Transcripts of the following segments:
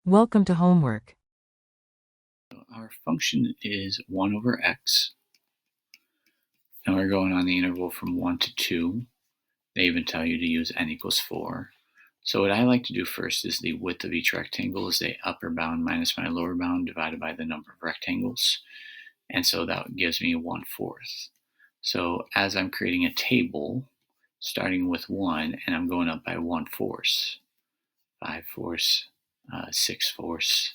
Welcome to homework. Our function is 1 over x, and we're going on the interval from 1 to 2. They even tell you to use n equals 4. So what I like to do first is the width of each rectangle is the upper bound minus my lower bound divided by the number of rectangles. And so that gives me 1/4. So as I'm creating a table, starting with 1, and I'm going up by 1/4, 5/4, 6/4,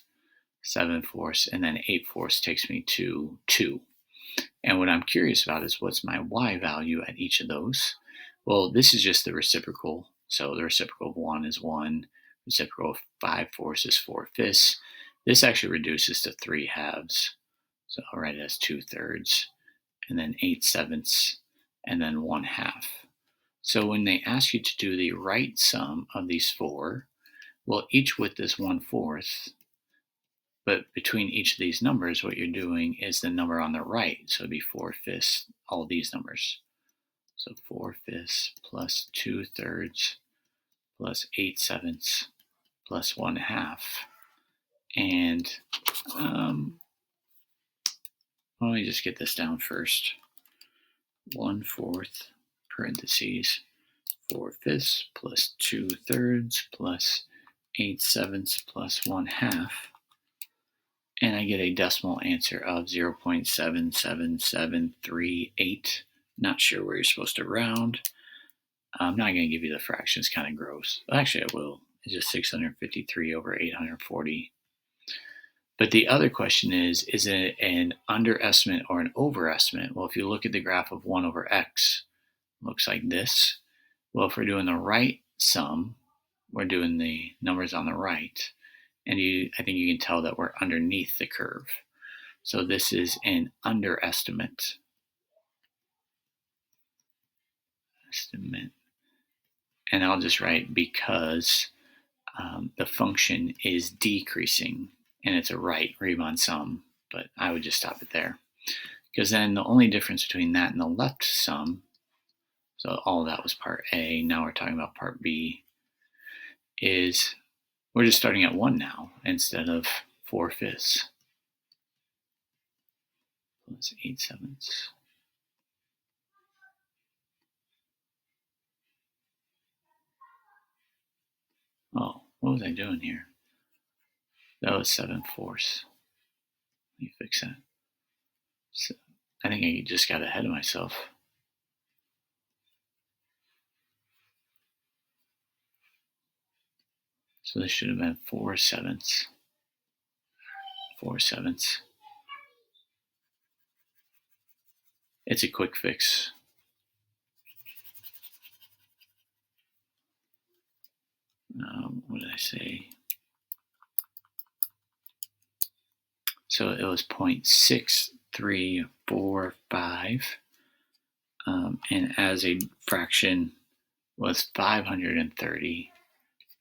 7/4, and then 8/4 takes me to 2. And what I'm curious about is what's my y value at each of those? Well, this is just the reciprocal. So the reciprocal of 1 is 1. Reciprocal of 5/4 is 4/5. This actually reduces to 3/2. So I'll write it as 2/3, and then 8/7, and then 1/2. So when they ask you to do the right sum of these four, well, each width is 1/4. But between each of these numbers, what you're doing is the number on the right. So it'd be 4/5, all these numbers. So 4/5 plus 2/3 plus 8/7 plus 1/2. And let me just get this down first. 1/4 parentheses 4/5 plus 2/3 plus 8/7 plus 1/2. And I get a decimal answer of 0.77738. Not sure where you're supposed to round. I'm not going to give you the fractions, kind of gross. Actually, I will. It's just 653 over 840. But the other question is it an underestimate or an overestimate? Well, if you look at the graph of 1 over x, it looks like this. Well, if we're doing the right sum, we're doing the numbers on the right. And I think you can tell that we're underneath the curve. So this is an underestimate. And I'll just write because the function is decreasing, and it's a right Riemann sum, but I would just stop it there. Because then the only difference between that and the left sum, so all of that was part A, now we're talking about part B, is we're just starting at 1 now instead of 4/5 plus 8/7. Oh, what was I doing here? That was 7/4. Let me fix that. So I think I just got ahead of myself. So this should have been 4/7. 4/7. It's a quick fix. What did I say? So it was 0.6345, and as a fraction was 530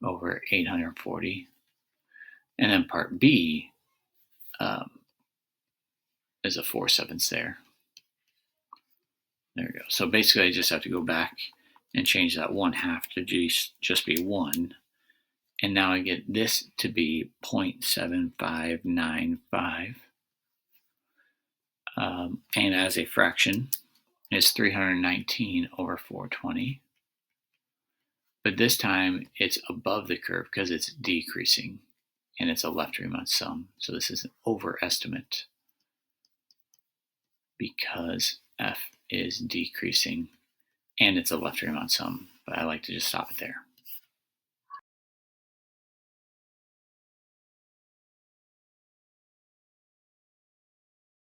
over 840. And then part B is a 4/7 there. There we go. So basically I just have to go back and change that 1/2 to just be 1. And now I get this to be 0.7595. And as a fraction, it's 319 over 420. But this time it's above the curve because it's decreasing, and it's a left Riemann sum. So this is an overestimate because f is decreasing, and it's a left Riemann sum. But I like to just stop it there.